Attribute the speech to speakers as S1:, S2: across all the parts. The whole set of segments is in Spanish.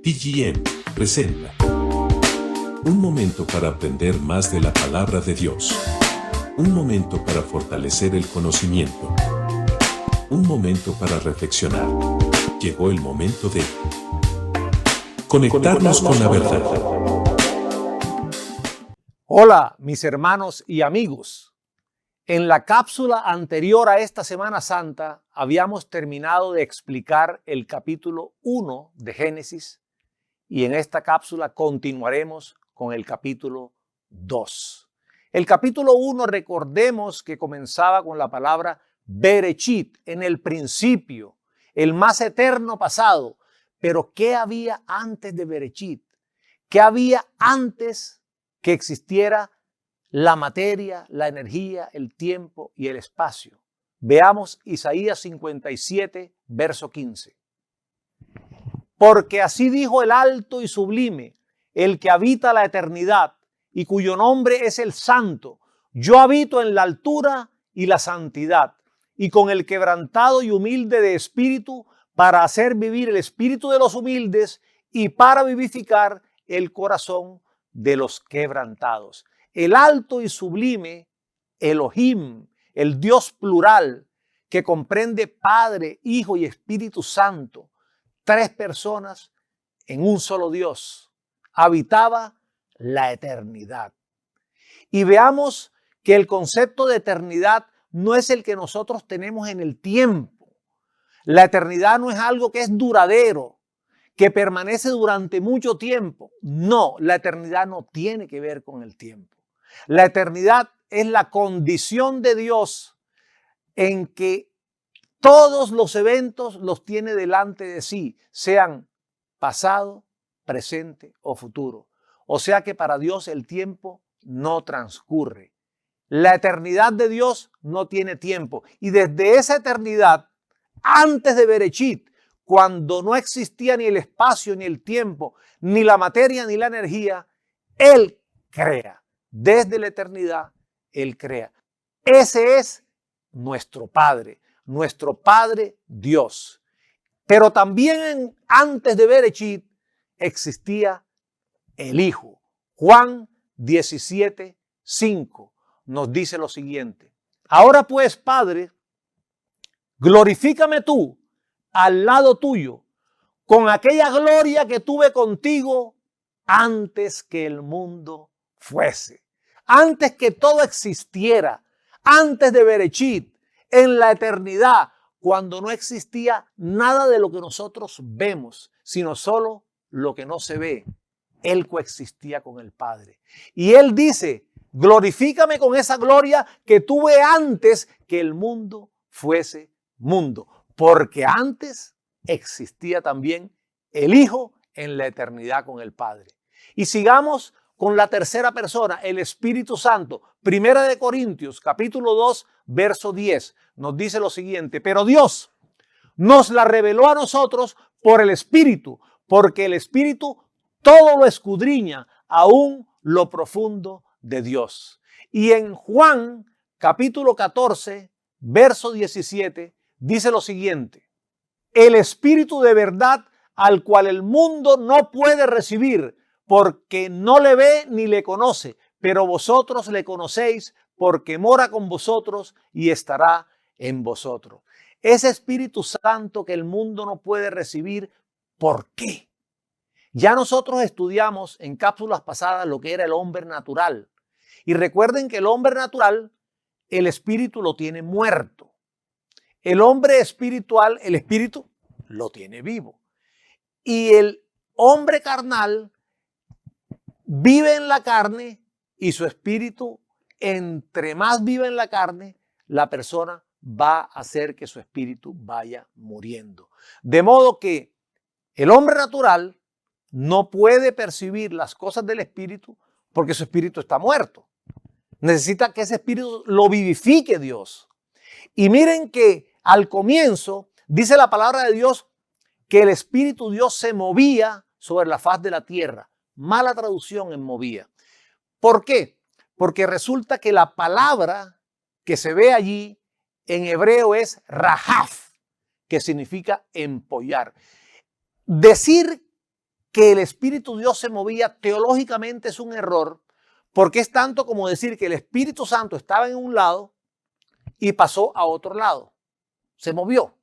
S1: TGM presenta un momento para aprender más de la palabra de Dios. Un momento para fortalecer el conocimiento. Un momento para reflexionar. Llegó el momento de conectarnos con la verdad.
S2: Hola, mis hermanos y amigos. En la cápsula anterior a esta Semana Santa habíamos terminado de explicar el capítulo 1 de Génesis y en esta cápsula continuaremos con el capítulo 2. El capítulo 1, recordemos que comenzaba con la palabra Bereshit, en el principio, el más eterno pasado. Pero ¿qué había antes de Bereshit? ¿Qué había antes que existiera la materia, la energía, el tiempo y el espacio? Veamos Isaías 57, verso 15. Porque así dijo el alto y sublime, el que habita la eternidad y cuyo nombre es el Santo. Yo habito en la altura y la santidad, y con el quebrantado y humilde de espíritu, para hacer vivir el espíritu de los humildes y para vivificar el corazón de los quebrantados. El alto y sublime Elohim, el Dios plural que comprende Padre, Hijo y Espíritu Santo, tres personas en un solo Dios, habitaba la eternidad. Y veamos que el concepto de eternidad no es el que nosotros tenemos en el tiempo. La eternidad no es algo que es duradero, que permanece durante mucho tiempo. No, la eternidad no tiene que ver con el tiempo. La eternidad es la condición de Dios en que todos los eventos los tiene delante de sí, sean pasado, presente o futuro. O sea que para Dios el tiempo no transcurre. La eternidad de Dios no tiene tiempo. Y desde esa eternidad, antes de Bereshit, cuando no existía ni el espacio, ni el tiempo, ni la materia, ni la energía, Él crea. Desde la eternidad, Él crea. Ese es nuestro Padre Dios. Pero también antes de Bereshit existía el Hijo. Juan 17, 5 nos dice lo siguiente. Ahora pues, Padre, glorifícame tú al lado tuyo con aquella gloria que tuve contigo antes que el mundo fuese. Antes que todo existiera, antes de Bereshit, en la eternidad, cuando no existía nada de lo que nosotros vemos, sino solo lo que no se ve. Él coexistía con el Padre. Y Él dice, glorifícame con esa gloria que tuve antes que el mundo fuese mundo. Porque antes existía también el Hijo en la eternidad con el Padre. Y sigamos con la tercera persona, el Espíritu Santo. Primera de Corintios, capítulo 2, verso 10, nos dice lo siguiente. Pero Dios nos la reveló a nosotros por el Espíritu, porque el Espíritu todo lo escudriña, aún lo profundo de Dios. Y en Juan, capítulo 14, verso 17, dice lo siguiente. El Espíritu de verdad, al cual el mundo no puede recibir, porque no le ve ni le conoce, pero vosotros le conocéis porque mora con vosotros y estará en vosotros. Ese Espíritu Santo que el mundo no puede recibir, ¿por qué? Ya nosotros estudiamos en cápsulas pasadas lo que era el hombre natural. Y recuerden que el hombre natural, el espíritu lo tiene muerto. El hombre espiritual, el espíritu lo tiene vivo. Y el hombre carnal vive en la carne y su espíritu, entre más vive en la carne, la persona va a hacer que su espíritu vaya muriendo. De modo que el hombre natural no puede percibir las cosas del espíritu porque su espíritu está muerto. Necesita que ese espíritu lo vivifique Dios. Y miren que al comienzo dice la palabra de Dios que el Espíritu Dios se movía sobre la faz de la tierra. Mala traducción en movía. ¿Por qué? Porque resulta que la palabra que se ve allí en hebreo es rajaf, que significa empollar. Decir que el Espíritu Dios se movía teológicamente es un error, porque es tanto como decir que el Espíritu Santo estaba en un lado y pasó a otro lado. Se movió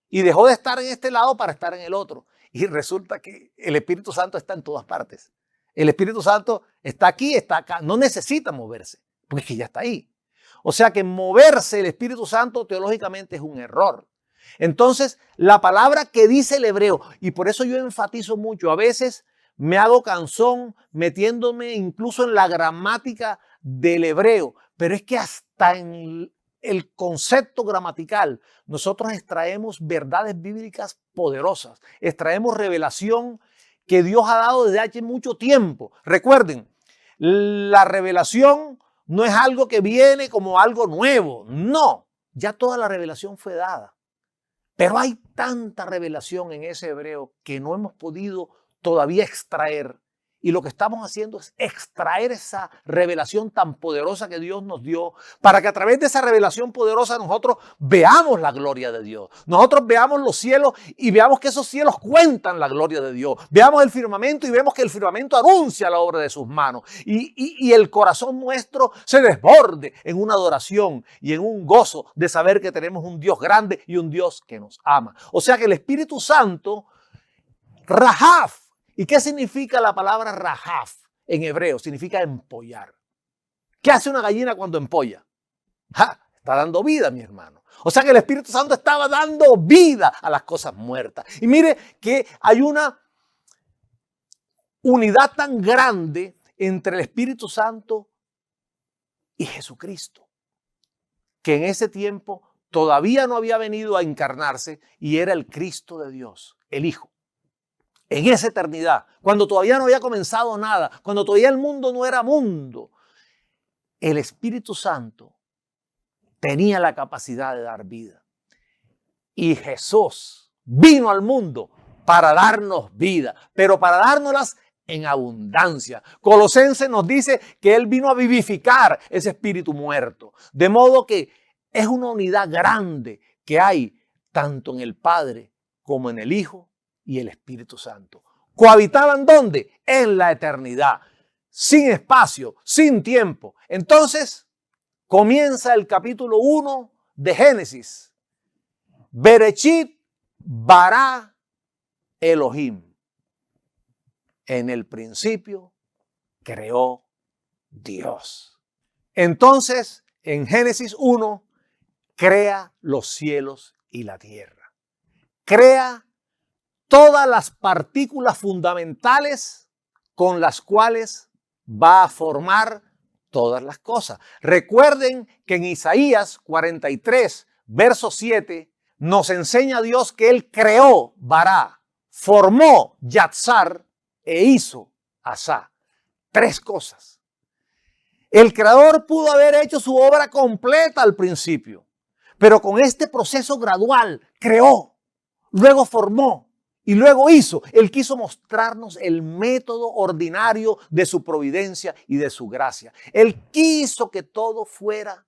S2: y dejó de estar en este lado para estar en el otro. Y resulta que el Espíritu Santo está en todas partes. El Espíritu Santo está aquí, está acá. No necesita moverse, porque es que ya está ahí. O sea que moverse el Espíritu Santo teológicamente es un error. Entonces, la palabra que dice el hebreo, y por eso yo enfatizo mucho, a veces me hago cansón metiéndome incluso en la gramática del hebreo, pero es que hasta en el concepto gramatical nosotros extraemos verdades bíblicas poderosas, extraemos revelación que Dios ha dado desde hace mucho tiempo. Recuerden, la revelación no es algo que viene como algo nuevo, no, ya toda la revelación fue dada. Pero hay tanta revelación en ese hebreo que no hemos podido todavía extraer. Y lo que estamos haciendo es extraer esa revelación tan poderosa que Dios nos dio para que a través de esa revelación poderosa nosotros veamos la gloria de Dios. Nosotros veamos los cielos y veamos que esos cielos cuentan la gloria de Dios. Veamos el firmamento y vemos que el firmamento anuncia la obra de sus manos. Y el corazón nuestro se desborde en una adoración y en un gozo de saber que tenemos un Dios grande y un Dios que nos ama. O sea que el Espíritu Santo, Rahaf. ¿Y qué significa la palabra Rahaf en hebreo? Significa empollar. ¿Qué hace una gallina cuando empolla? ¡Ja! Está dando vida, mi hermano. O sea que el Espíritu Santo estaba dando vida a las cosas muertas. Y mire que hay una unidad tan grande entre el Espíritu Santo y Jesucristo, que en ese tiempo todavía no había venido a encarnarse y era el Cristo de Dios, el Hijo. En esa eternidad, cuando todavía no había comenzado nada, cuando todavía el mundo no era mundo, el Espíritu Santo tenía la capacidad de dar vida. Y Jesús vino al mundo para darnos vida, pero para dárnoslas en abundancia. Colosenses nos dice que Él vino a vivificar ese espíritu muerto. De modo que es una unidad grande que hay tanto en el Padre como en el Hijo y el Espíritu Santo. ¿Cohabitaban dónde? En la eternidad, sin espacio, sin tiempo. Entonces, comienza el capítulo 1 de Génesis. Bereshit bara Elohim. En el principio creó Dios. Entonces, en Génesis 1, crea los cielos y la tierra. Crea todas las partículas fundamentales con las cuales va a formar todas las cosas. Recuerden que en Isaías 43, verso 7, nos enseña Dios que Él creó Bará, formó Yatzar e hizo Asá. 3 cosas. El Creador pudo haber hecho su obra completa al principio, pero con este proceso gradual creó, luego formó, y luego hizo. Él quiso mostrarnos el método ordinario de su providencia y de su gracia. Él quiso que todo fuera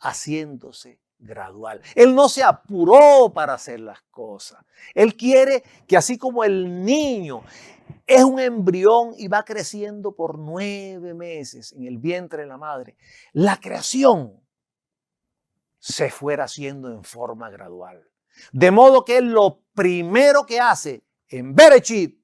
S2: haciéndose gradual. Él no se apuró para hacer las cosas. Él quiere que así como el niño es un embrión y va creciendo por 9 meses en el vientre de la madre, la creación se fuera haciendo en forma gradual. De modo que Él lo primero que hace en Bereshit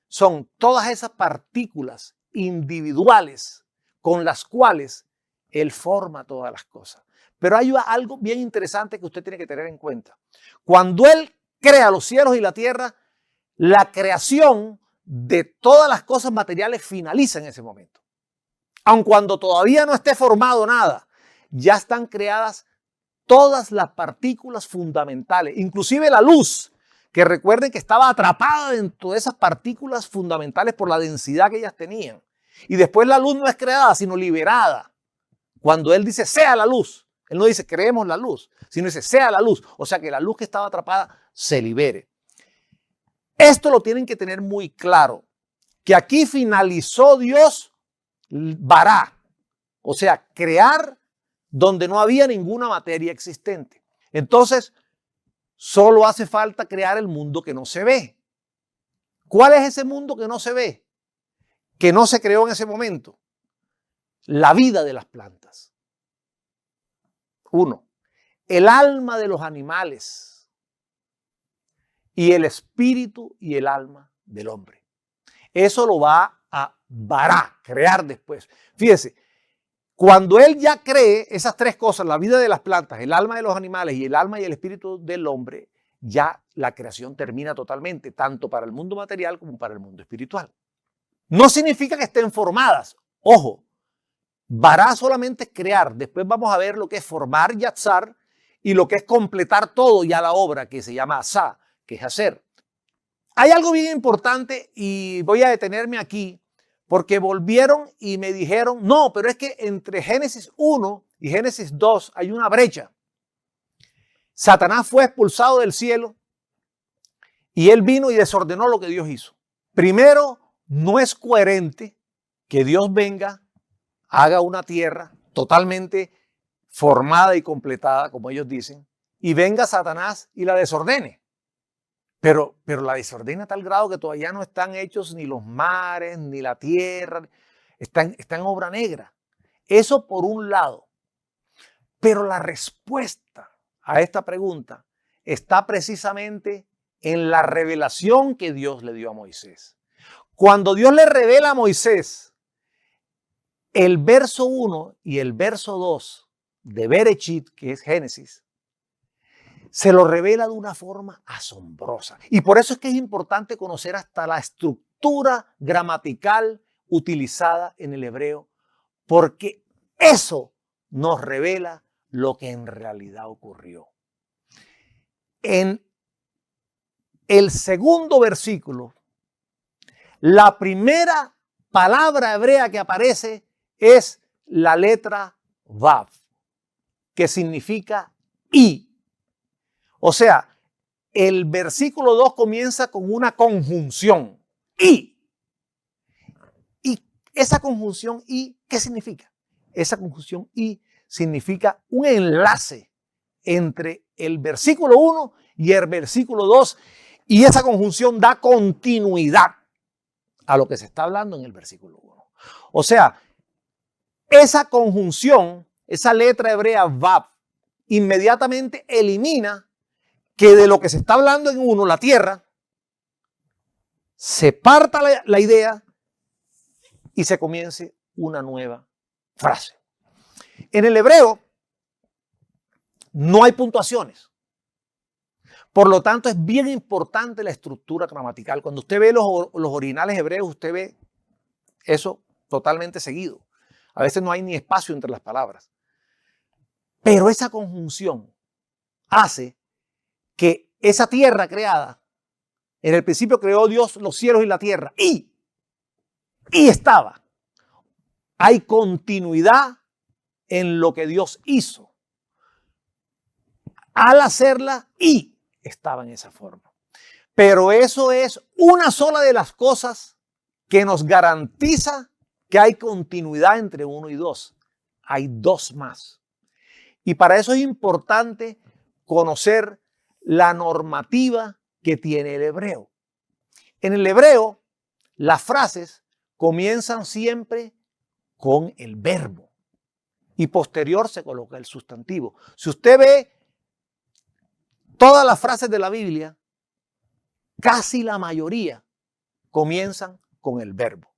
S2: son todas esas partículas individuales con las cuales Él forma todas las cosas. Pero hay algo bien interesante que usted tiene que tener en cuenta. Cuando Él crea los cielos y la tierra, la creación de todas las cosas materiales finaliza en ese momento. Aun cuando todavía no esté formado nada, ya están creadas todas las partículas fundamentales, inclusive la luz, que recuerden que estaba atrapada dentro de esas partículas fundamentales por la densidad que ellas tenían. Y después la luz no es creada, sino liberada. Cuando Él dice, sea la luz, Él no dice, creemos la luz, sino dice, sea la luz. O sea que la luz que estaba atrapada se libere. Esto lo tienen que tener muy claro, que aquí finalizó Dios Bará, o sea, crear donde no había ninguna materia existente. Entonces, solo hace falta crear el mundo que no se ve. ¿Cuál es ese mundo que no se ve? Que no se creó en ese momento. La vida de las plantas. 1. El alma de los animales y el espíritu y el alma del hombre. Eso lo va a Bará, crear después. Fíjese, cuando él ya cree esas tres cosas, la vida de las plantas, el alma de los animales y el alma y el espíritu del hombre, ya la creación termina totalmente, tanto para el mundo material como para el mundo espiritual. No significa que estén formadas. Ojo, Bará solamente es crear. Después vamos a ver lo que es formar y atzar y lo que es completar todo ya la obra que se llama asá, que es hacer. Hay algo bien importante y voy a detenerme aquí porque volvieron y me dijeron, no, pero es que entre Génesis 1 y Génesis 2 hay una brecha. Satanás fue expulsado del cielo y él vino y desordenó lo que Dios hizo. Primero, no es coherente que Dios venga, haga una tierra totalmente formada y completada, como ellos dicen, y venga Satanás y la desordene. Pero la desordena a tal grado que todavía no están hechos ni los mares, ni la tierra, está en obra negra. Eso por un lado. Pero la respuesta a esta pregunta está precisamente en la revelación que Dios le dio a Moisés. Cuando Dios le revela a Moisés el verso 1 y el verso 2 de Bereshit, que es Génesis, se lo revela de una forma asombrosa. Y por eso es que es importante conocer hasta la estructura gramatical utilizada en el hebreo, porque eso nos revela lo que en realidad ocurrió. En el segundo versículo, la primera palabra hebrea que aparece es la letra Vav, que significa y. O sea, el versículo 2 comienza con una conjunción, y. ¿Y esa conjunción y qué significa? Esa conjunción y significa un enlace entre el versículo 1 y el versículo 2, y esa conjunción da continuidad a lo que se está hablando en el versículo 1. O sea, esa conjunción, esa letra hebrea Vav, inmediatamente elimina que de lo que se está hablando en uno, la tierra, se parta la idea y se comience una nueva frase. En el hebreo no hay puntuaciones. Por lo tanto, es bien importante la estructura gramatical. Cuando usted ve los originales hebreos, usted ve eso totalmente seguido. A veces no hay ni espacio entre las palabras. Pero esa conjunción hace que esa tierra creada, en el principio creó Dios los cielos y la tierra, y estaba. Hay continuidad en lo que Dios hizo. Al hacerla, y estaba en esa forma. Pero eso es una sola de las cosas que nos garantiza que hay continuidad entre 1 y 2. Hay 2 más. Y para eso es importante conocer la normativa que tiene el hebreo. En el hebreo, las frases comienzan siempre con el verbo y posterior se coloca el sustantivo. Si usted ve todas las frases de la Biblia, casi la mayoría comienzan con el verbo.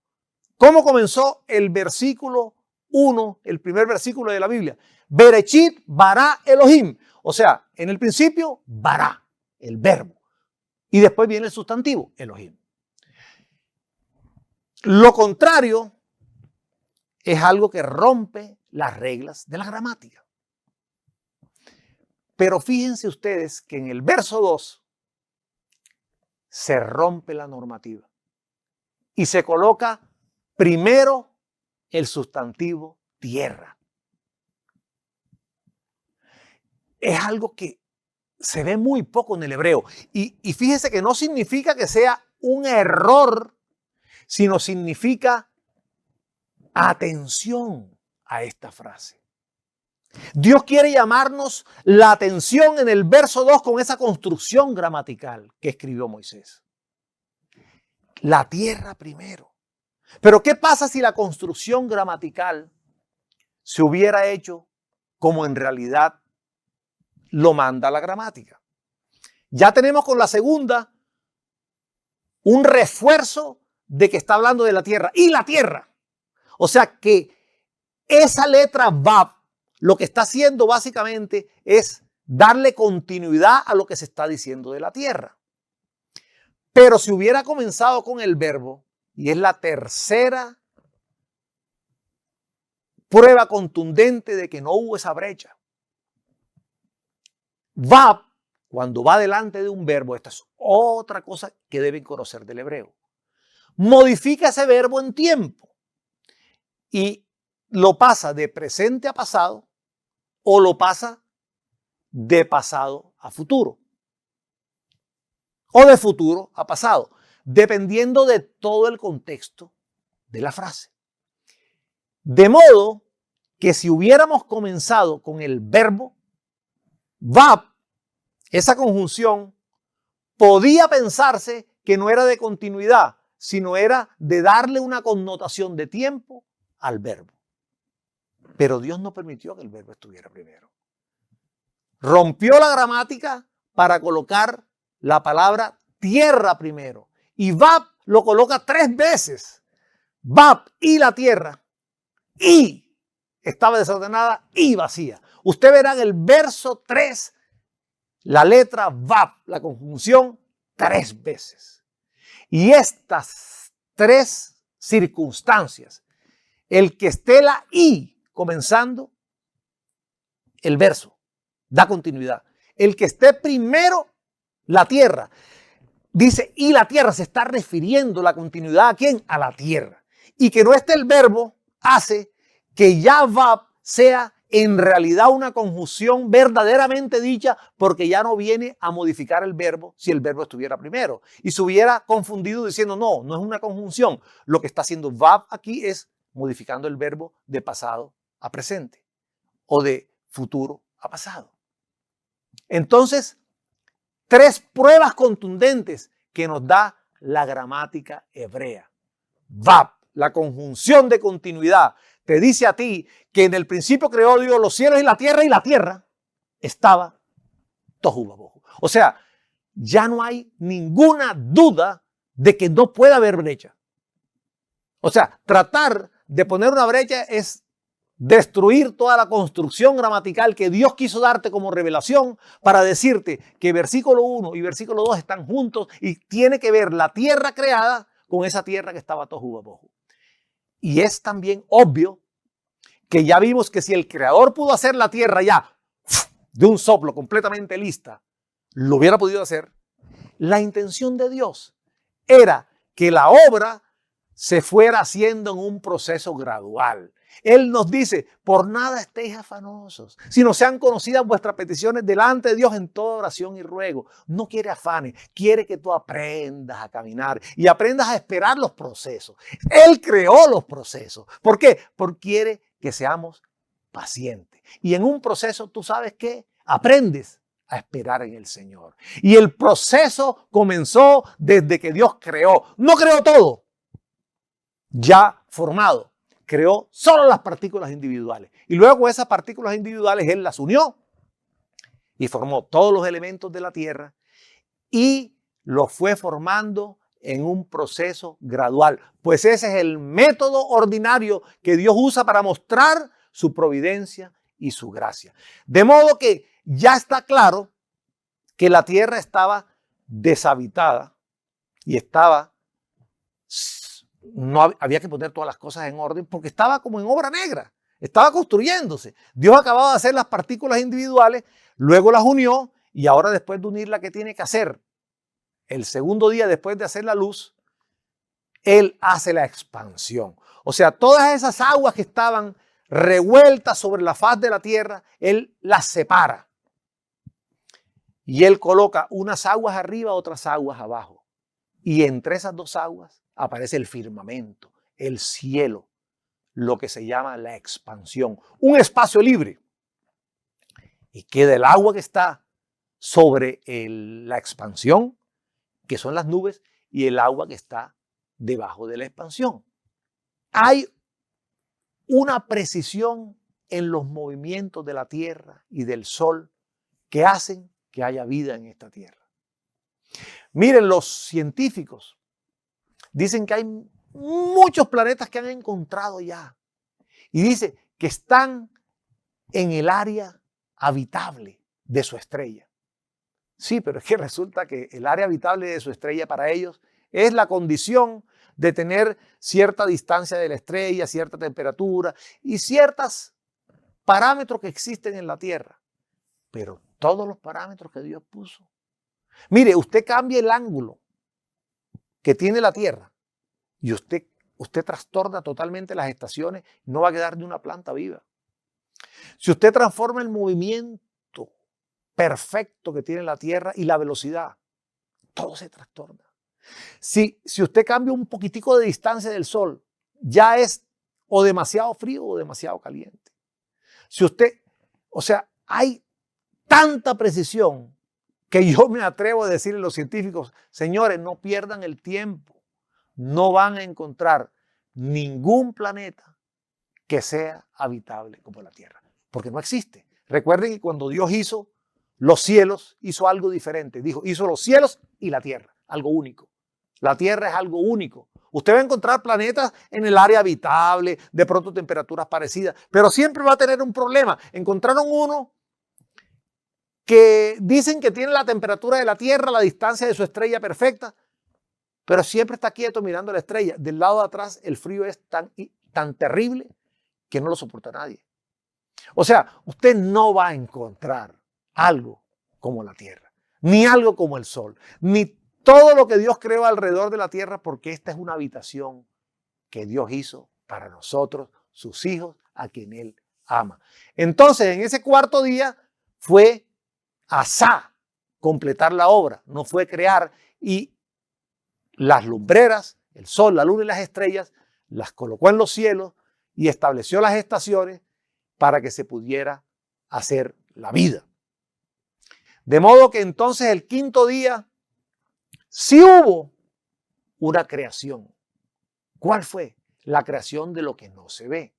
S2: ¿Cómo comenzó el versículo 1, el primer versículo de la Biblia? Bereshit bara Elohim. O sea, en el principio, bara, el verbo. Y después viene el sustantivo, Elohim. Lo contrario es algo que rompe las reglas de la gramática. Pero fíjense ustedes que en el verso 2 se rompe la normativa y se coloca primero el sustantivo tierra. Es algo que se ve muy poco en el hebreo. Y fíjese que no significa que sea un error, sino significa atención a esta frase. Dios quiere llamarnos la atención en el verso 2 con esa construcción gramatical que escribió Moisés. La tierra primero. Pero ¿qué pasa si la construcción gramatical se hubiera hecho como en realidad lo manda la gramática? Ya tenemos con la segunda un refuerzo de que está hablando de la tierra y la tierra. O sea que esa letra Vav lo que está haciendo básicamente es darle continuidad a lo que se está diciendo de la tierra. Pero si hubiera comenzado con el verbo, y es la tercera prueba contundente de que no hubo esa brecha. Vav, cuando va delante de un verbo, esta es otra cosa que deben conocer del hebreo. Modifica ese verbo en tiempo y lo pasa de presente a pasado o lo pasa de pasado a futuro o de futuro a pasado, dependiendo de todo el contexto de la frase. De modo que si hubiéramos comenzado con el verbo Vav, esa conjunción podía pensarse que no era de continuidad, sino era de darle una connotación de tiempo al verbo. Pero Dios no permitió que el verbo estuviera primero. Rompió la gramática para colocar la palabra tierra primero. Y Vav lo coloca 3 veces. Vav y la tierra. Y estaba desordenada y vacía. Usted verá en el verso 3 la letra Vav, la conjunción, 3 veces. Y estas 3 circunstancias, el que esté la I comenzando el verso, da continuidad. El que esté primero la tierra, dice y la tierra, se está refiriendo la continuidad a quién, a la tierra. Y que no esté el verbo hace que ya Vav sea en realidad una conjunción verdaderamente dicha, porque ya no viene a modificar el verbo si el verbo estuviera primero. Y se hubiera confundido diciendo no, no es una conjunción. Lo que está haciendo Vav aquí es modificando el verbo de pasado a presente o de futuro a pasado. Entonces, 3 pruebas contundentes que nos da la gramática hebrea. Vav, la conjunción de continuidad, te dice a ti que en el principio creó Dios los cielos y la tierra estaba tohu vabohu. O sea, ya no hay ninguna duda de que no puede haber brecha. O sea, tratar de poner una brecha es destruir toda la construcción gramatical que Dios quiso darte como revelación para decirte que versículo 1 y versículo 2 están juntos y tiene que ver la tierra creada con esa tierra que estaba tohu vabohu. Y es también obvio que ya vimos que si el creador pudo hacer la tierra ya de un soplo completamente lista, lo hubiera podido hacer. La intención de Dios era que la obra se fuera haciendo en un proceso gradual. Él nos dice, por nada estéis afanosos, sino sean conocidas vuestras peticiones delante de Dios en toda oración y ruego. No quiere afanes, quiere que tú aprendas a caminar y aprendas a esperar los procesos. Él creó los procesos. ¿Por qué? Porque quiere que seamos pacientes. Y en un proceso, ¿tú sabes qué? Aprendes a esperar en el Señor. Y el proceso comenzó desde que Dios creó. No creó todo ya formado. Creó solo las partículas individuales. Y luego esas partículas individuales Él las unió y formó todos los elementos de la tierra y los fue formando en un proceso gradual. Pues ese es el método ordinario que Dios usa para mostrar su providencia y su gracia. De modo que ya está claro que la tierra estaba deshabitada y no había que poner todas las cosas en orden porque estaba como en obra negra, estaba construyéndose. Dios acababa de hacer las partículas individuales, luego las unió y ahora después de unirla, ¿qué tiene que hacer? El segundo día después de hacer la luz, Él hace la expansión. O sea, todas esas aguas que estaban revueltas sobre la faz de la tierra, Él las separa. Y Él coloca unas aguas arriba, otras aguas abajo. Y entre esas 2 aguas aparece el firmamento, el cielo, lo que se llama la expansión. Un espacio libre. Y queda el agua que está sobre la expansión, que son las nubes, y el agua que está debajo de la expansión. Hay una precisión en los movimientos de la Tierra y del Sol que hacen que haya vida en esta Tierra. Miren, los científicos dicen que hay muchos planetas que han encontrado ya. Y dice que están en el área habitable de su estrella. Sí, pero es que resulta que el área habitable de su estrella para ellos es la condición de tener cierta distancia de la estrella, cierta temperatura y ciertos parámetros que existen en la Tierra. Pero todos los parámetros que Dios puso. Mire, usted cambia el ángulo que tiene la Tierra y usted trastorna totalmente las estaciones, no va a quedar ni una planta viva. Si usted transforma el movimiento perfecto que tiene la Tierra y la velocidad, todo se trastorna. Si usted cambia un poquitico de distancia del Sol, ya es o demasiado frío o demasiado caliente. Hay tanta precisión que yo me atrevo a decirle a los científicos, señores, no pierdan el tiempo. No van a encontrar ningún planeta que sea habitable como la Tierra, porque no existe. Recuerden que cuando Dios hizo los cielos, hizo algo diferente. Hizo los cielos y la Tierra, algo único. La Tierra es algo único. Usted va a encontrar planetas en el área habitable, de pronto temperaturas parecidas, pero siempre va a tener un problema. Encontraron uno que dicen que tiene la temperatura de la Tierra, la distancia de su estrella perfecta, pero siempre está quieto mirando la estrella. Del lado de atrás el frío es tan terrible que no lo soporta nadie. O sea, usted no va a encontrar algo como la Tierra, ni algo como el Sol, ni todo lo que Dios creó alrededor de la Tierra, porque esta es una habitación que Dios hizo para nosotros, sus hijos, a quien Él ama. Entonces, en ese cuarto día fue asá completar la obra, no fue crear, y las lumbreras, el sol, la luna y las estrellas, las colocó en los cielos y estableció las estaciones para que se pudiera hacer la vida. De modo que entonces el quinto día sí hubo una creación. ¿Cuál fue? La creación de lo que no se ve.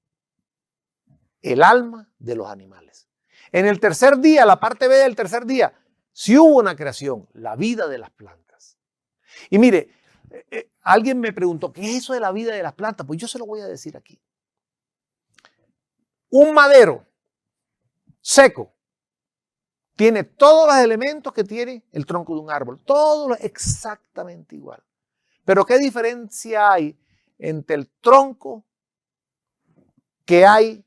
S2: El alma de los animales. En el tercer día, la parte B del tercer día, sí hubo una creación, la vida de las plantas. Y mire, alguien me preguntó, ¿qué es eso de la vida de las plantas? Pues yo se lo voy a decir aquí. Un madero seco tiene todos los elementos que tiene el tronco de un árbol, todos exactamente igual. Pero ¿qué diferencia hay entre el tronco que hay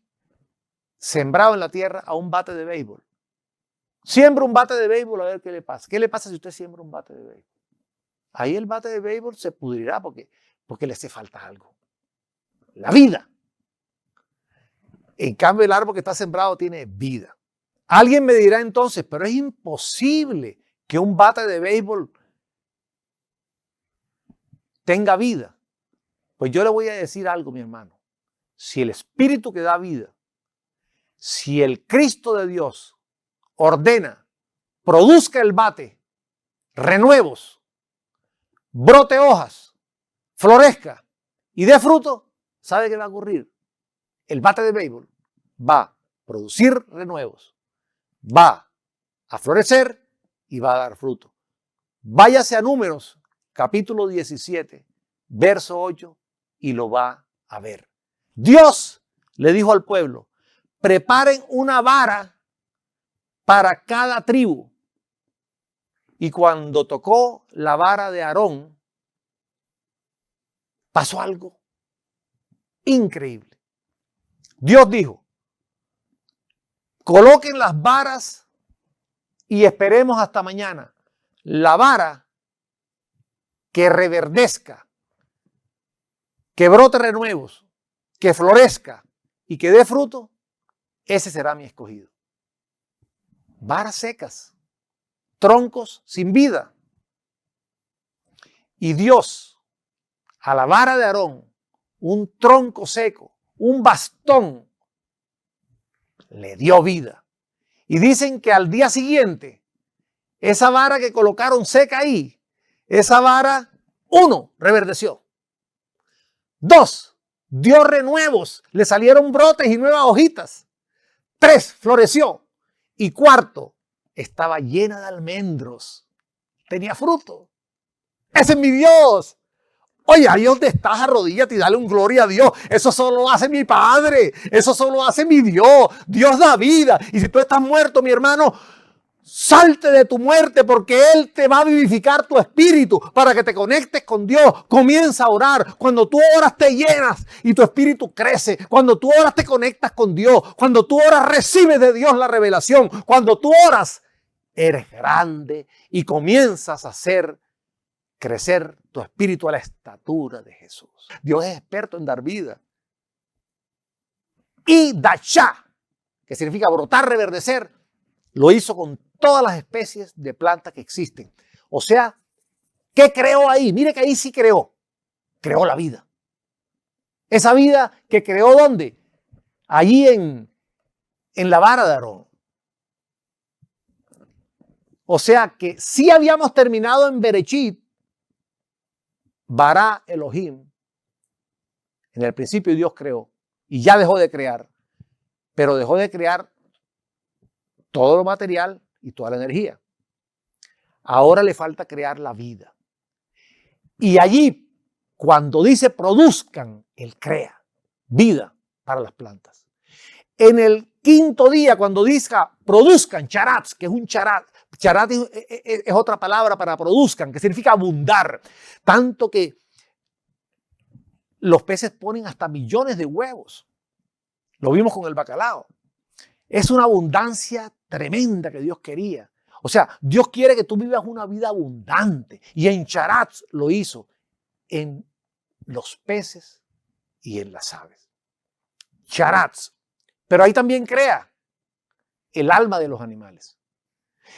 S2: sembrado en la tierra a un bate de béisbol? Siembra un bate de béisbol a ver qué le pasa. ¿Qué le pasa si usted siembra un bate de béisbol? Ahí el bate de béisbol se pudrirá porque le hace falta algo. La vida. En cambio, el árbol que está sembrado tiene vida. Alguien me dirá entonces, pero es imposible que un bate de béisbol tenga vida. Pues yo le voy a decir algo, mi hermano. Si el Espíritu que da vida, si el Cristo de Dios ordena, produzca el bate, renuevos, brote hojas, florezca y dé fruto, ¿sabe qué va a ocurrir? El bate de béisbol va a producir renuevos, va a florecer y va a dar fruto. Váyase a Números, capítulo 17, verso 8, y lo va a ver. Dios le dijo al pueblo, preparen una vara para cada tribu. Y cuando tocó la vara de Aarón, pasó algo increíble. Dios dijo, coloquen las varas y esperemos hasta mañana. La vara que reverdezca, que brote renuevos, que florezca y que dé fruto, ese será mi escogido. Varas secas, troncos sin vida. Y Dios, a la vara de Aarón, un tronco seco, un bastón, le dio vida. Y dicen que al día siguiente, esa vara que colocaron seca ahí, esa vara, reverdeció. 2, dio renuevos, le salieron brotes y nuevas hojitas. 3, floreció. Y 4, estaba llena de almendros. Tenía fruto. Ese es mi Dios. Oye, ahí donde estás, arrodíllate y dale un gloria a Dios. Eso solo hace mi Padre. Eso solo hace mi Dios. Dios da vida. Y si tú estás muerto, mi hermano, salte de tu muerte porque Él te va a vivificar tu espíritu para que te conectes con Dios. Comienza a orar. Cuando tú oras te llenas y tu espíritu crece. Cuando tú oras te conectas con Dios. Cuando tú oras recibes de Dios la revelación. Cuando tú oras eres grande y comienzas a hacer crecer tu espíritu a la estatura de Jesús. Dios es experto en dar vida. Y Dachá, que significa brotar, reverdecer, lo hizo con todas las especies de plantas que existen. O sea, ¿qué creó ahí? Mire que ahí sí creó. Creó la vida. Esa vida que creó ¿dónde? Allí en la vara de Aarón. O sea que sí habíamos terminado en Berechit, Bará Elohim. En el principio Dios creó y ya dejó de crear, pero dejó de crear todo lo material y toda la energía. Ahora le falta crear la vida. Y allí, cuando dice produzcan, Él crea vida para las plantas. En el quinto día, cuando dice produzcan, charats, que es un charat, charat es otra palabra para produzcan, que significa abundar. Tanto que los peces ponen hasta millones de huevos. Lo vimos con el bacalao. Es una abundancia tremenda que Dios quería. O sea, Dios quiere que tú vivas una vida abundante. Y en charats lo hizo en los peces y en las aves. Charats. Pero ahí también crea el alma de los animales.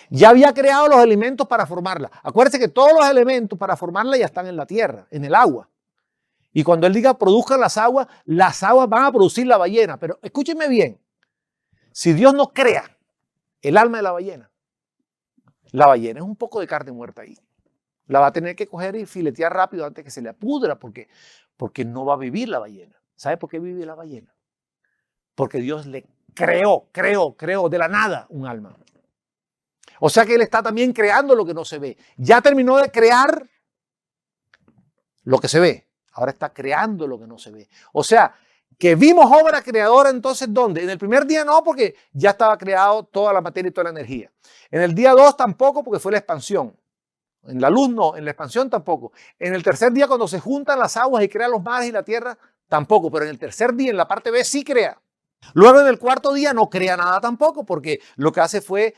S2: Ya había creado los elementos para formarla. Acuérdense que todos los elementos para formarla ya están en la tierra, en el agua. Y cuando Él diga produzcan las aguas van a producir la ballena. Pero escúchenme bien, si Dios no crea el alma de la ballena es un poco de carne muerta ahí. La va a tener que coger y filetear rápido antes que se le pudra porque no va a vivir la ballena. ¿Sabe por qué vive la ballena? Porque Dios le creó de la nada un alma. O sea que Él está también creando lo que no se ve. Ya terminó de crear lo que se ve. Ahora está creando lo que no se ve. O sea, que vimos obra creadora entonces, ¿dónde? En el primer día no, porque ya estaba creado toda la materia y toda la energía. En el día 2 tampoco, porque fue la expansión. En la luz no, en la expansión tampoco. En el tercer día, cuando se juntan las aguas y crean los mares y la tierra, tampoco. Pero en el tercer día, en la parte B, sí crea. Luego en el cuarto día no crea nada tampoco, porque lo que hace fue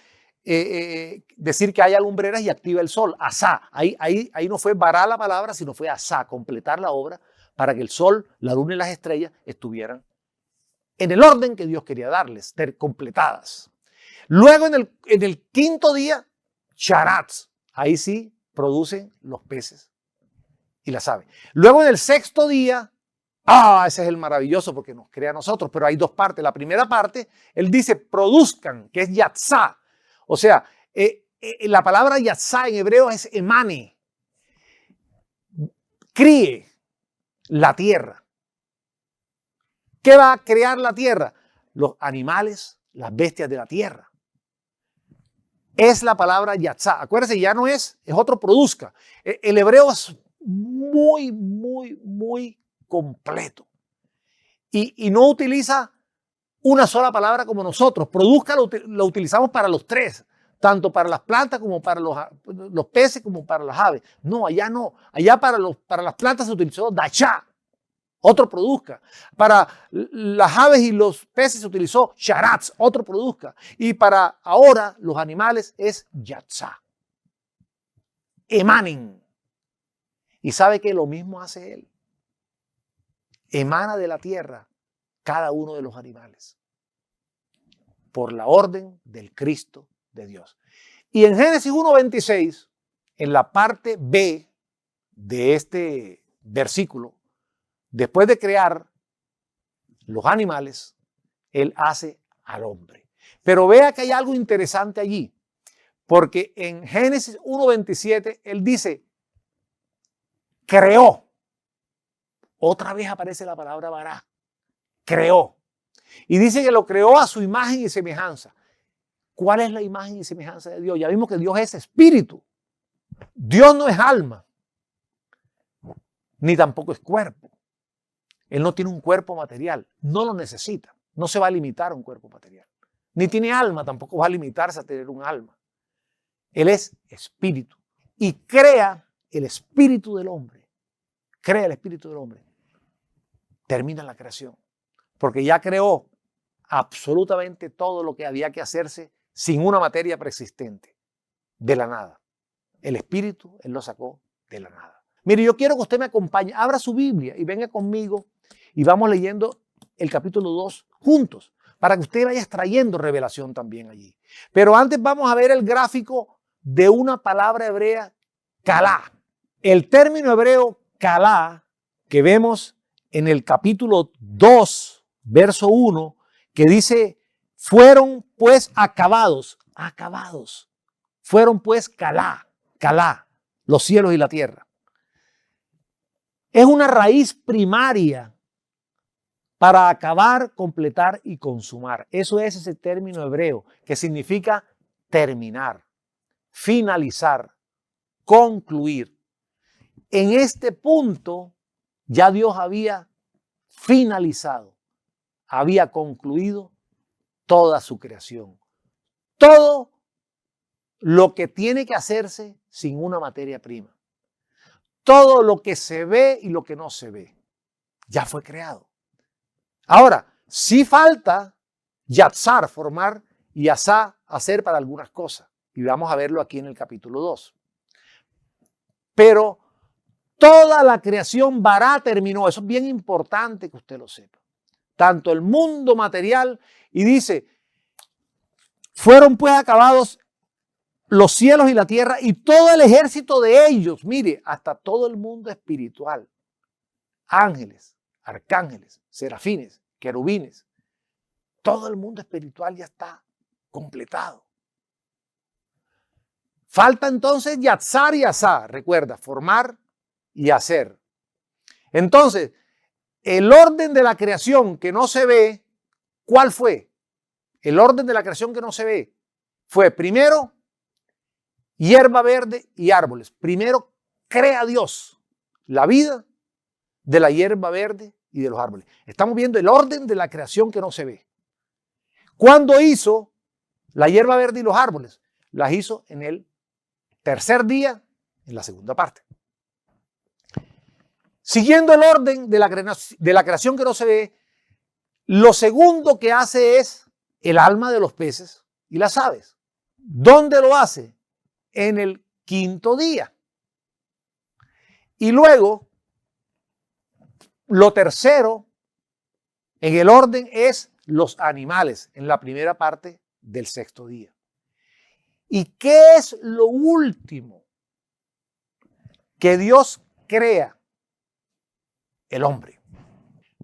S2: decir que haya lumbreras y activa el sol. Asá. Ahí no fue bará la palabra, sino fue asá, completar la obra para que el sol, la luna y las estrellas estuvieran en el orden que Dios quería darles, completadas. Luego en el quinto día, charats. Ahí sí producen los peces y las aves. Luego en el sexto día, ese es el maravilloso porque nos crea a nosotros, pero hay dos partes. La primera parte, Él dice produzcan, que es yatzá. O sea, la palabra yatzá en hebreo es emane. Críe la tierra. ¿Qué va a crear la tierra? Los animales, las bestias de la tierra. Es la palabra yatzá. Acuérdense, ya no es otro produzca. El hebreo es muy, muy, muy completo. Y no utiliza una sola palabra como nosotros. Produzca lo utilizamos para los tres, tanto para las plantas como para los peces como para las aves. No, allá no. Allá para las plantas se utilizó dachá, otro produzca. Para las aves y los peces se utilizó charats, otro produzca. Y para ahora los animales es yatzá. Emanen. Y sabe que lo mismo hace Él. Emana de la tierra cada uno de los animales por la orden del Cristo de Dios. Y en Génesis 1:26, en la parte B de este versículo, después de crear los animales, Él hace al hombre. Pero vea que hay algo interesante allí, porque en Génesis 1:27 Él dice, creó Otra vez aparece la palabra bará. Creó. Y dice que lo creó a su imagen y semejanza. ¿Cuál es la imagen y semejanza de Dios? Ya vimos que Dios es espíritu. Dios no es alma, ni tampoco es cuerpo. Él no tiene un cuerpo material, no lo necesita, no se va a limitar a un cuerpo material. Ni tiene alma, tampoco va a limitarse a tener un alma. Él es espíritu y crea el espíritu del hombre. Crea el espíritu del hombre. Termina la creación, porque ya creó absolutamente todo lo que había que hacerse sin una materia preexistente, de la nada. El espíritu, Él lo sacó de la nada. Mire, yo quiero que usted me acompañe, abra su Biblia y venga conmigo y vamos leyendo el capítulo 2 juntos, para que usted vaya extrayendo revelación también allí. Pero antes vamos a ver el gráfico de una palabra hebrea, kalá. El término hebreo kalá, que vemos en el capítulo 2, verso 1, que dice, fueron pues acabados. Fueron pues kalá, los cielos y la tierra. Es una raíz primaria para acabar, completar y consumar. Eso es ese término hebreo que significa terminar, finalizar, concluir. En este punto ya Dios había finalizado, había concluido toda su creación. Todo lo que tiene que hacerse sin una materia prima. Todo lo que se ve y lo que no se ve ya fue creado. Ahora, sí falta yatzar, formar, y asá, hacer para algunas cosas. Y vamos a verlo aquí en el capítulo 2. Pero toda la creación bará terminó. Eso es bien importante que usted lo sepa. Tanto el mundo material, y dice, fueron pues acabados los cielos y la tierra y todo el ejército de ellos. Mire, hasta todo el mundo espiritual. Ángeles, arcángeles, serafines, querubines. Todo el mundo espiritual ya está completado. Falta entonces yatzar y asá. Recuerda, formar y hacer. Entonces, el orden de la creación que no se ve, ¿cuál fue? El orden de la creación que no se ve fue primero hierba verde y árboles. Primero crea Dios la vida de la hierba verde y de los árboles. Estamos viendo el orden de la creación que no se ve. ¿Cuándo hizo la hierba verde y los árboles? Las hizo en el tercer día, en la segunda parte. Siguiendo el orden de la creación que no se ve, lo segundo que hace es el alma de los peces y las aves. ¿Dónde lo hace? En el quinto día. Y luego, lo tercero en el orden es los animales, en la primera parte del sexto día. ¿Y qué es lo último que Dios crea? El hombre.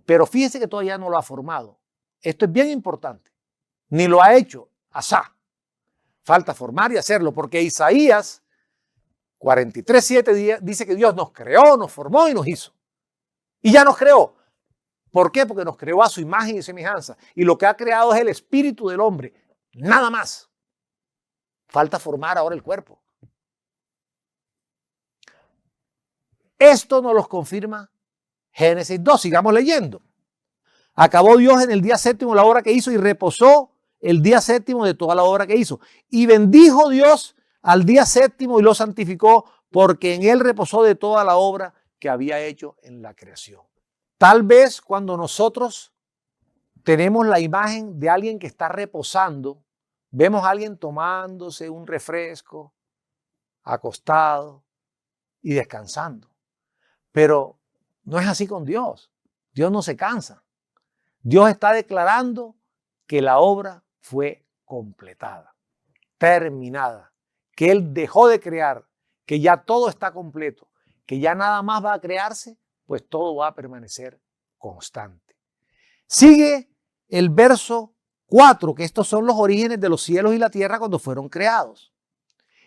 S2: Pero fíjese que todavía no lo ha formado. Esto es bien importante. Ni lo ha hecho asá. Falta formar y hacerlo, porque Isaías 43:7 dice que Dios nos creó, nos formó y nos hizo. Y ya nos creó. ¿Por qué? Porque nos creó a su imagen y semejanza. Y lo que ha creado es el espíritu del hombre. Nada más. Falta formar ahora el cuerpo. Esto nos lo confirma Génesis 2. Sigamos leyendo. Acabó Dios en el día séptimo la obra que hizo y reposó el día séptimo de toda la obra que hizo. Y bendijo Dios al día séptimo y lo santificó, porque en él reposó de toda la obra que había hecho en la creación. Tal vez cuando nosotros tenemos la imagen de alguien que está reposando, vemos a alguien tomándose un refresco, acostado y descansando. Pero no es así con Dios. Dios no se cansa. Dios está declarando que la obra fue completada, terminada, que Él dejó de crear, que ya todo está completo, que ya nada más va a crearse, pues todo va a permanecer constante. Sigue el verso 4, que estos son los orígenes de los cielos y la tierra cuando fueron creados.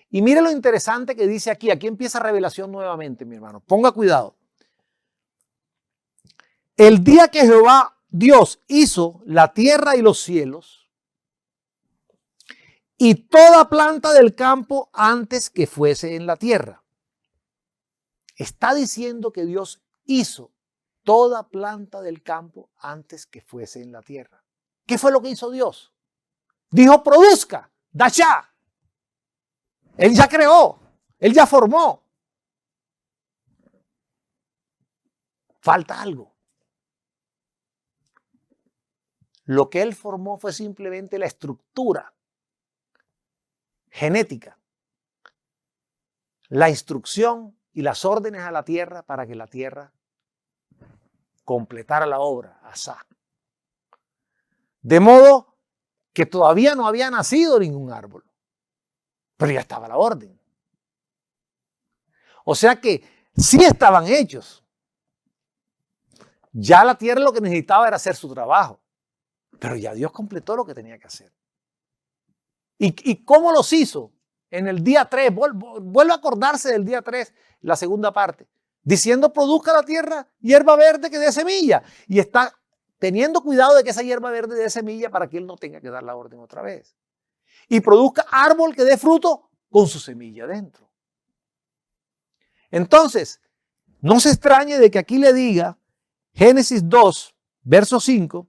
S2: Y mire lo interesante que dice aquí. Aquí empieza revelación nuevamente, mi hermano. Ponga cuidado. el día que Jehová Dios hizo la tierra y los cielos y toda planta del campo antes que fuese en la tierra. Está diciendo que Dios hizo toda planta del campo antes que fuese en la tierra. ¿Qué fue lo que hizo Dios? Dijo, produzca, dasha. Él ya creó, Él ya formó. Falta algo. Lo que Él formó fue simplemente la estructura genética, la instrucción y las órdenes a la tierra para que la tierra completara la obra, asá. De modo que todavía no había nacido ningún árbol, pero ya estaba la orden. O sea que sí estaban hechos. Ya la tierra lo que necesitaba era hacer su trabajo, pero ya Dios completó lo que tenía que hacer. ¿Y cómo los hizo? En el día 3, vuelve a acordarse del día 3, la segunda parte, diciendo produzca la tierra hierba verde que dé semilla. Y está teniendo cuidado de que esa hierba verde dé semilla para que él no tenga que dar la orden otra vez. Y produzca árbol que dé fruto con su semilla dentro. Entonces, no se extrañe de que aquí le diga Génesis 2, verso 5,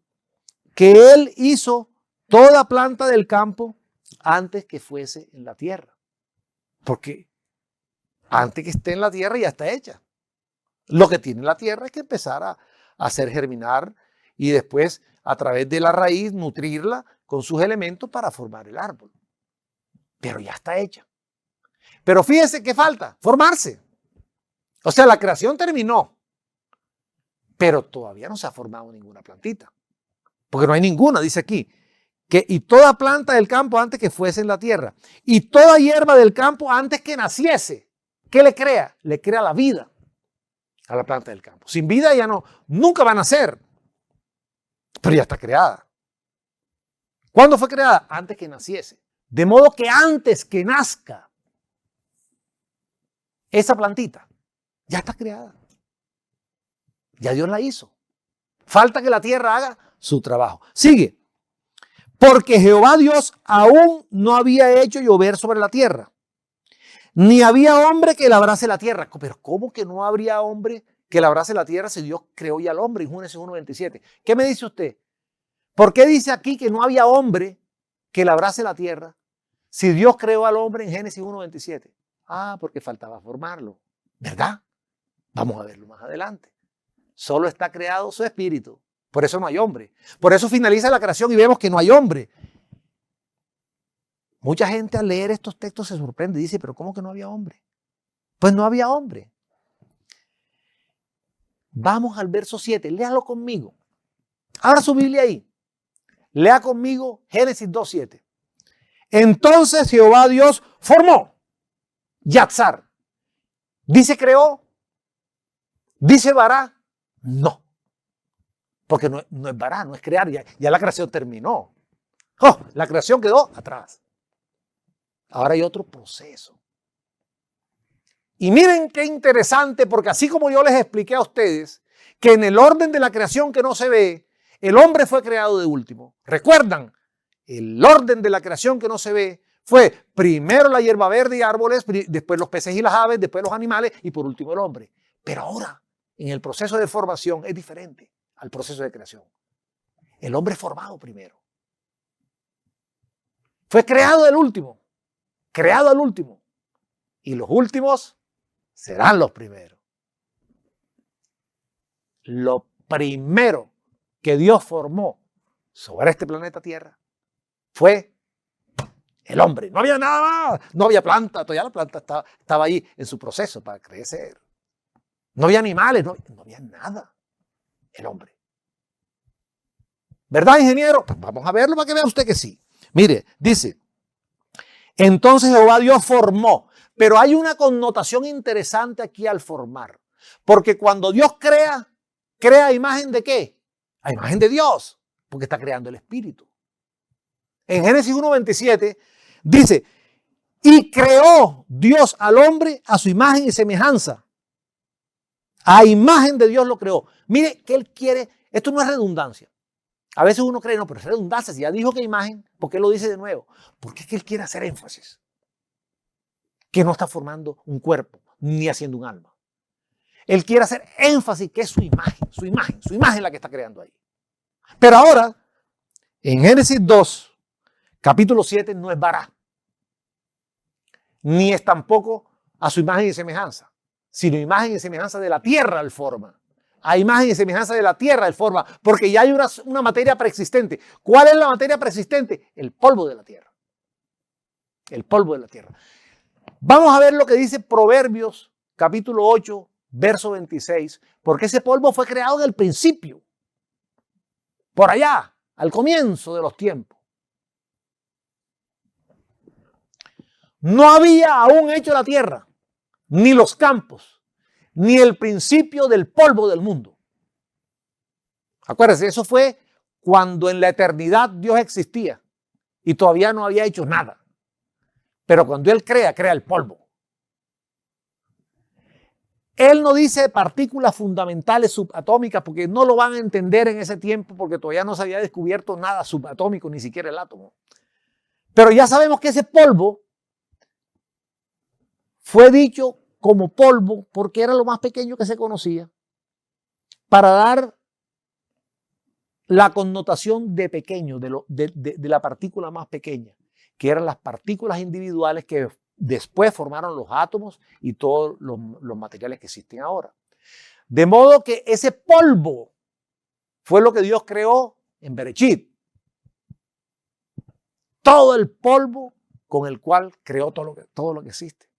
S2: que él hizo toda planta del campo antes que fuese en la tierra. Porque antes que esté en la tierra ya está hecha. Lo que tiene la tierra es que empezar a hacer germinar y después a través de la raíz nutrirla con sus elementos para formar el árbol. Pero ya está hecha. Pero fíjese que falta, formarse. O sea, la creación terminó, pero todavía no se ha formado ninguna plantita. Porque no hay ninguna, dice aquí. Y toda planta del campo antes que fuese en la tierra. Y toda hierba del campo antes que naciese. ¿Qué le crea? Le crea la vida a la planta del campo. Sin vida ya no, nunca va a nacer. Pero ya está creada. ¿Cuándo fue creada? Antes que naciese. De modo que antes que nazca esa plantita, ya está creada. Ya Dios la hizo. Falta que la tierra haga su trabajo. Sigue. Porque Jehová Dios aún no había hecho llover sobre la tierra, ni había hombre que labrase la tierra. Pero ¿cómo que no habría hombre que labrase la tierra si Dios creó ya al hombre en Génesis 1:27? ¿Qué me dice usted? ¿Por qué dice aquí que no había hombre que labrase la tierra si Dios creó al hombre en Génesis 1:27? Ah, porque faltaba formarlo, ¿verdad? Vamos a verlo más adelante. Solo está creado su espíritu. Por eso no hay hombre. Por eso finaliza la creación y vemos que no hay hombre. Mucha gente al leer estos textos se sorprende y dice, pero ¿cómo que no había hombre? Pues no había hombre. Vamos al verso 7, léalo conmigo. Abra su Biblia ahí. Lea conmigo Génesis 2:7. Entonces Jehová Dios formó Yatzar. ¿Dice creó? ¿Dice vará? No. Porque no es vará, no es crear. Ya la creación terminó. Oh, la creación quedó atrás. Ahora hay otro proceso. Y miren qué interesante, porque así como yo les expliqué a ustedes que en el orden de la creación que no se ve, el hombre fue creado de último. ¿Recuerdan? El orden de la creación que no se ve fue primero la hierba verde y árboles, después los peces y las aves, después los animales y por último el hombre. Pero ahora, en el proceso de formación es diferente al proceso de creación. El hombre es formado primero. Fue creado el último. Creado al último. Y los últimos serán los primeros. Lo primero que Dios formó sobre este planeta Tierra fue el hombre. No había nada más. No había planta. Todavía la planta estaba ahí en su proceso para crecer. No había animales. No había nada. El hombre. ¿Verdad, ingeniero? Pues vamos a verlo para que vea usted que sí. Mire, dice, entonces Jehová Dios formó. Pero hay una connotación interesante aquí al formar. Porque cuando Dios crea a imagen de ¿qué? A imagen de Dios. Porque está creando el Espíritu. En Génesis 1:27 dice, y creó Dios al hombre a su imagen y semejanza. A imagen de Dios lo creó. Mire que Él quiere, esto no es redundancia. A veces uno cree, no, pero es redundancia. Si ya dijo que imagen, ¿por qué lo dice de nuevo? Porque es que Él quiere hacer énfasis. Que no está formando un cuerpo, ni haciendo un alma. Él quiere hacer énfasis que es su imagen la que está creando ahí. Pero ahora, en Génesis 2, capítulo 7, no es Bará. Ni es tampoco a su imagen y semejanza, sino imagen y semejanza de la tierra él forma. A imagen y semejanza de la tierra él forma, porque ya hay una materia preexistente. ¿Cuál es la materia preexistente? El polvo de la tierra. El polvo de la tierra. Vamos a ver lo que dice Proverbios, capítulo 8, verso 26, porque ese polvo fue creado en el principio, por allá, al comienzo de los tiempos. No había aún hecho la tierra, ni los campos, ni el principio del polvo del mundo. Acuérdense, eso fue cuando en la eternidad Dios existía y todavía no había hecho nada. Pero cuando Él crea el polvo. Él no dice partículas fundamentales subatómicas porque no lo van a entender en ese tiempo porque todavía no se había descubierto nada subatómico, ni siquiera el átomo. Pero ya sabemos que ese polvo fue dicho como polvo porque era lo más pequeño que se conocía para dar la connotación de pequeño, de la partícula más pequeña, que eran las partículas individuales que después formaron los átomos y todos los materiales que existen ahora. De modo que ese polvo fue lo que Dios creó en Bereshit. Todo el polvo con el cual creó todo lo que existe.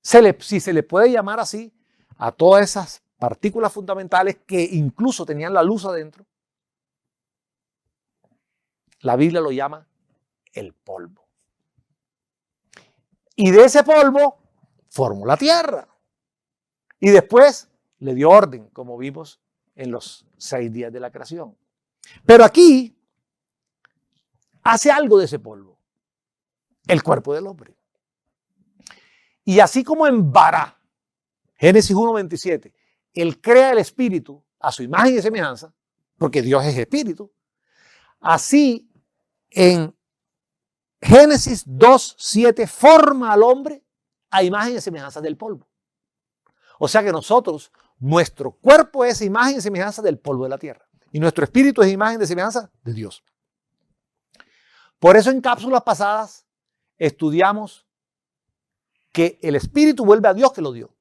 S2: Si se le puede llamar así a todas esas partículas fundamentales que incluso tenían la luz adentro, la Biblia lo llama el polvo. Y de ese polvo formó la tierra. Y después le dio orden, como vimos en los 6 días de la creación. Pero aquí hace algo de ese polvo. El cuerpo del hombre. Y así como en Bará, Génesis 1:27, Él crea el espíritu a su imagen y semejanza, porque Dios es espíritu. Así en Génesis 2:7 forma al hombre a imagen y semejanza del polvo. O sea que nosotros, nuestro cuerpo es imagen y semejanza del polvo de la tierra. Y nuestro espíritu es imagen y semejanza de Dios. Por eso en cápsulas pasadas estudiamos que el espíritu vuelve a Dios que lo dio.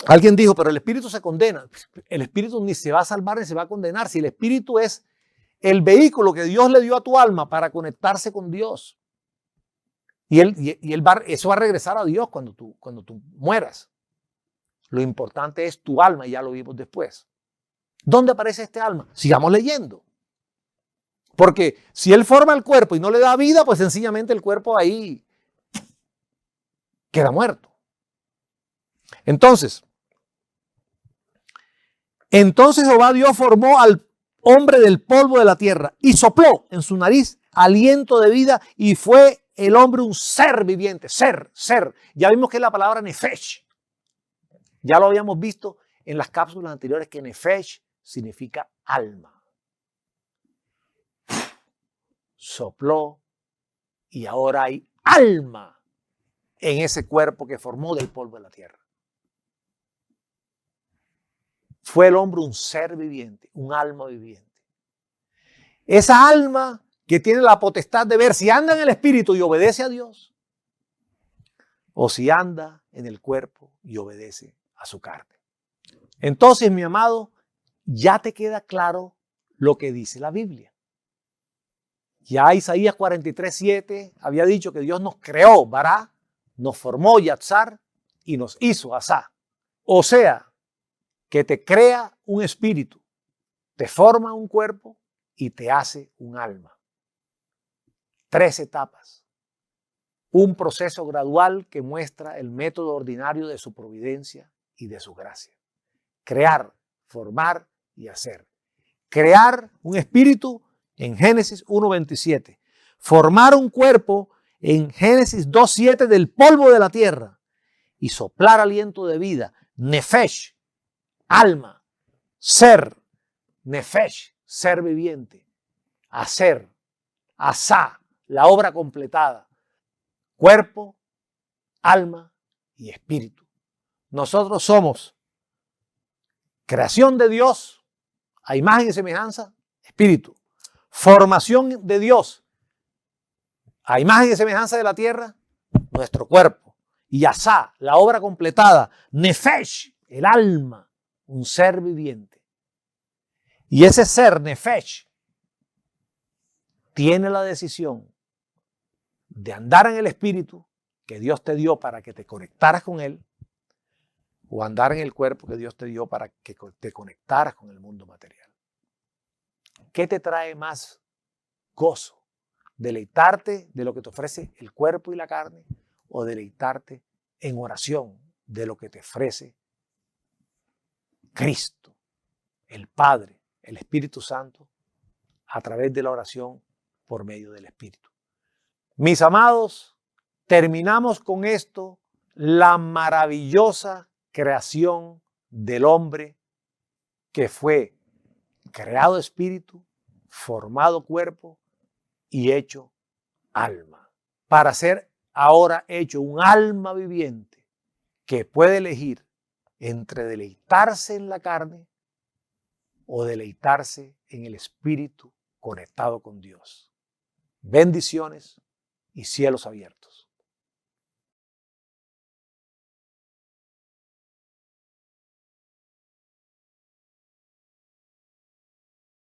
S2: Alguien dijo, pero el espíritu se condena. El espíritu ni se va a salvar ni se va a condenar. Si el espíritu es el vehículo que Dios le dio a tu alma para conectarse con Dios. Y eso va a regresar a Dios cuando tú mueras. Lo importante es tu alma y ya lo vimos después. ¿Dónde aparece este alma? Sigamos leyendo. Porque si Él forma el cuerpo y no le da vida, pues sencillamente el cuerpo ahí queda muerto. Entonces Jehová Dios formó al hombre del polvo de la tierra y sopló en su nariz aliento de vida y fue el hombre un ser viviente, ser. Ya vimos que es la palabra nefesh. Ya lo habíamos visto en las cápsulas anteriores que nefesh significa alma. Sopló y ahora hay alma en ese cuerpo que formó del polvo de la tierra. Fue el hombre un ser viviente, un alma viviente. Esa alma que tiene la potestad de ver si anda en el espíritu y obedece a Dios, o si anda en el cuerpo y obedece a su carne. Entonces, mi amado, ya te queda claro lo que dice la Biblia. Ya Isaías 43:7 había dicho que Dios nos creó, Bará, nos formó, Yatzar, y nos hizo, Asá. O sea, que te crea un espíritu, te forma un cuerpo y te hace un alma. 3 etapas. Un proceso gradual que muestra el método ordinario de su providencia y de su gracia. Crear, formar y hacer. Crear un espíritu en Génesis 1:27. Formar un cuerpo en Génesis 2:7 del polvo de la tierra. Y soplar aliento de vida Nefesh, alma. Ser, nefesh, ser viviente. Hacer, asá, la obra completada. Cuerpo, alma y espíritu. Nosotros somos creación de Dios a imagen y semejanza, espíritu. Formación de Dios a imagen y semejanza de la tierra, nuestro cuerpo. Y asá, la obra completada. Nefesh, el alma, un ser viviente. Y ese ser, nefesh, tiene la decisión de andar en el espíritu que Dios te dio para que te conectaras con Él, o andar en el cuerpo que Dios te dio para que te conectaras con el mundo material. ¿Qué te trae más gozo? ¿Deleitarte de lo que te ofrece el cuerpo y la carne, o deleitarte en oración de lo que te ofrece Cristo, el Padre, el Espíritu Santo, a través de la oración por medio del Espíritu? Mis amados, terminamos con esto la maravillosa creación del hombre que fue creado espíritu, formado cuerpo y hecho alma, para ser ahora hecho un alma viviente que puede elegir entre deleitarse en la carne o deleitarse en el espíritu conectado con Dios. Bendiciones y cielos abiertos.